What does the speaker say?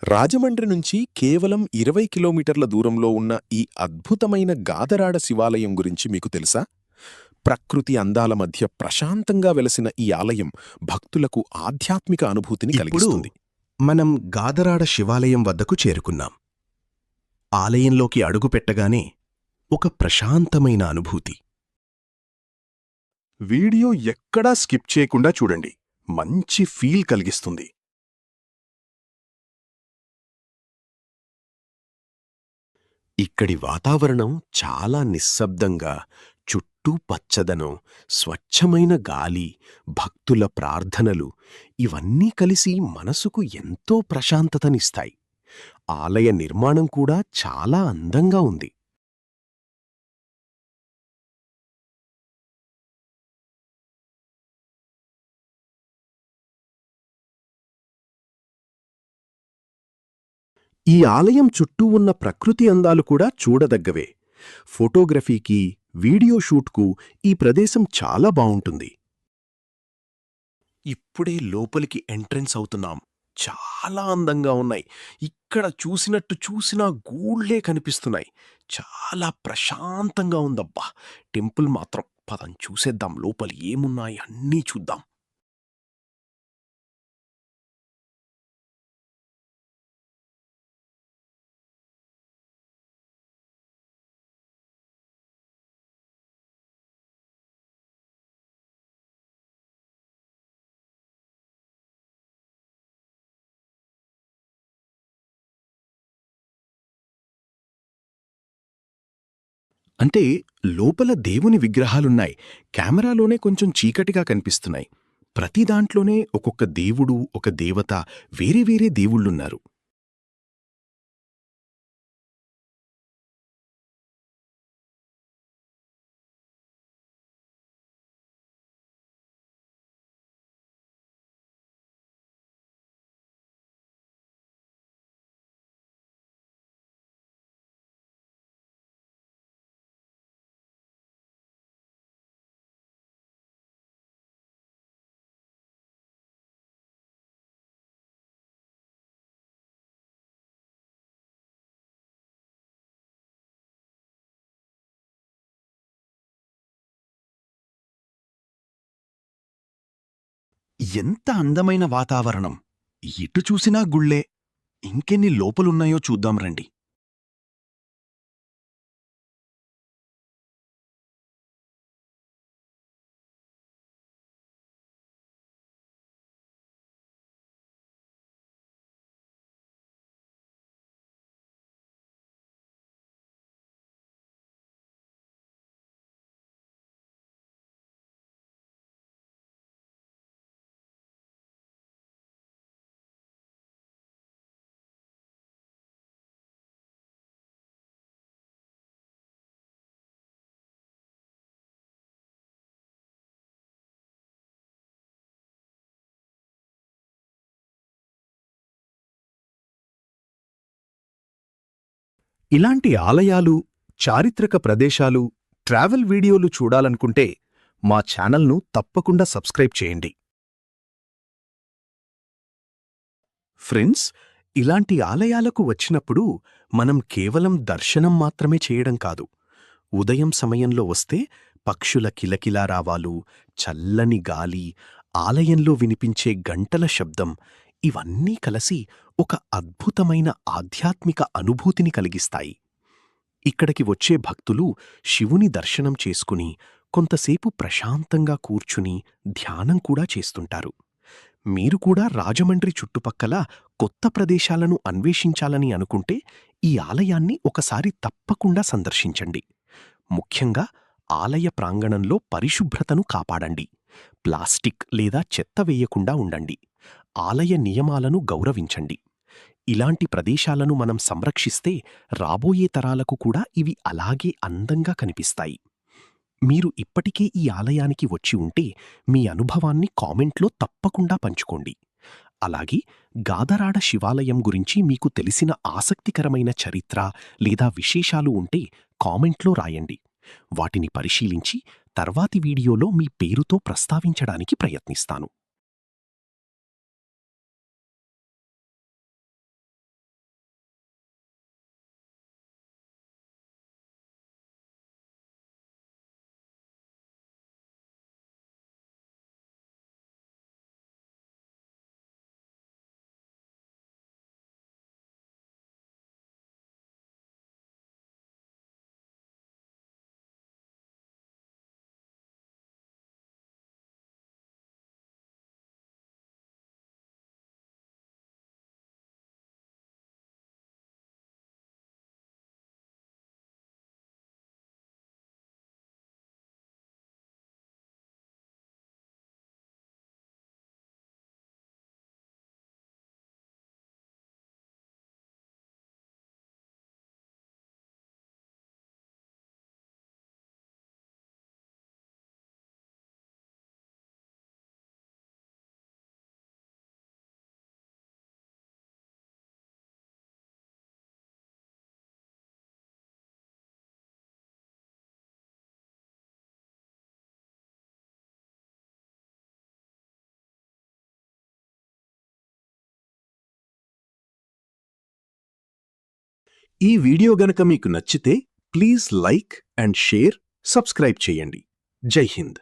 రాజమండ్రి నుంచి కేవలం 20 కిలోమీటర్ల దూరంలో ఉన్న ఈ అద్భుతమైన గాదరాడ శివాలయం గురించి మీకు తెలుసా? ప్రకృతి అందాల మధ్య ప్రశాంతంగా వెలసిన ఈ ఆలయం భక్తులకు ఆధ్యాత్మిక అనుభూతిని ఇప్పుడు కలిగిస్తుంది. మనం గాదరాడ శివాలయం వద్దకు చేరుకున్నాం. ఆలయంలోకి అడుగుపెట్టగానే ఒక ప్రశాంతమైన అనుభూతి. వీడియో ఎక్కడా స్కిప్ చేయకుండా చూడండి, మంచి ఫీల్ కలిగిస్తుంది. ఇక్కడి వాతావరణం చాలా నిశ్శబ్దంగా, చుట్టూ పచ్చదనం, స్వచ్ఛమైన గాలి, భక్తుల ప్రార్థనలు ఇవన్నీ కలిసి మనసుకు ఎంతో ప్రశాంతతనిస్తాయి. ఆలయ నిర్మాణం కూడా చాలా అందంగా ఉంది. ఈ ఆలయం చుట్టూ ఉన్న ప్రకృతి అందాలు కూడా చూడదగ్గవే. ఫోటోగ్రఫీకి, వీడియో షూట్కు ఈ ప్రదేశం చాలా బావుంటుంది. ఇప్పుడే లోపలికి ఎంట్రెన్స్ అవుతున్నాం. చాలా అందంగా ఉన్నాయి. ఇక్కడ చూసినా గూళ్ళే కనిపిస్తున్నాయి. చాలా ప్రశాంతంగా ఉందబ్బా. టెంపుల్ మాత్రం పదం చూసేద్దాం, లోపల ఏమున్నాయి అన్నీ చూద్దాం. అంటే లోపల దేవుని విగ్రహాలున్నాయి. కెమెరాలోనే కొంచెం చీకటిగా కనిపిస్తున్నాయి. ప్రతి దాంట్లోనే ఒక్కొక్క దేవుడు, ఒక దేవత, వేరే వేరే దేవుళ్ళున్నారు. ఎంత అందమైన వాతావరణం! ఎటు చూసినా గుళ్ళే. ఇంకెన్ని లోపలున్నాయో చూద్దాం రండి. ఇలాంటి ఆలయాలు, చారిత్రక ప్రదేశాలు, ట్రావెల్ వీడియోలు చూడాలనుకుంటే మా ఛానల్ను తప్పకుండా సబ్స్క్రైబ్ చేయండి. ఫ్రెండ్స్, ఇలాంటి ఆలయాలకు వచ్చినప్పుడు మనం కేవలం దర్శనం మాత్రమే చేయడం కాదు. ఉదయం సమయంలో వస్తే పక్షుల కిలకిలారావాలు, చల్లని గాలి, ఆలయంలో వినిపించే గంటల శబ్దం ఇవన్నీ కలిసి ఒక అద్భుతమైన ఆధ్యాత్మిక అనుభూతిని కలిగిస్తాయి. ఇక్కడికి వచ్చే భక్తులు శివుని దర్శనం చేసుకుని కొంతసేపు ప్రశాంతంగా కూర్చుని ధ్యానం కూడా చేస్తుంటారు. మీరు కూడా రాజమండ్రి చుట్టుపక్కల కొత్త ప్రదేశాలను అన్వేషించాలని అనుకుంటే ఈ ఆలయాన్ని ఒకసారి తప్పకుండా సందర్శించండి. ముఖ్యంగా ఆలయ ప్రాంగణంలో పరిశుభ్రతను కాపాడండి. ప్లాస్టిక్ లేదా చెత్త వేయకుండా ఉండండి. ఆలయ నియమాలను గౌరవించండి. ఇలాంటి ప్రదేశాలను మనం సంరక్షిస్తే రాబోయే తరాలకు కూడా ఇవి అలాగే అందంగా కనిపిస్తాయి. మీరు ఇప్పటికే ఈ ఆలయానికి వచ్చి ఉంటే మీ అనుభవాన్ని కామెంట్లో తప్పకుండా పంచుకోండి. అలాగే గాదరాడ శివాలయం గురించి మీకు తెలిసిన ఆసక్తికరమైన చరిత్ర లేదా విశేషాలు ఉంటే కామెంట్లో రాయండి. వాటిని పరిశీలించి తర్వాతి వీడియోలో మీ పేరుతో ప్రస్తావించడానికి ప్రయత్నిస్తాను. ఈ వీడియో గనక మీకు నచ్చితే please like and share, subscribe చేయండి. జై హింద్.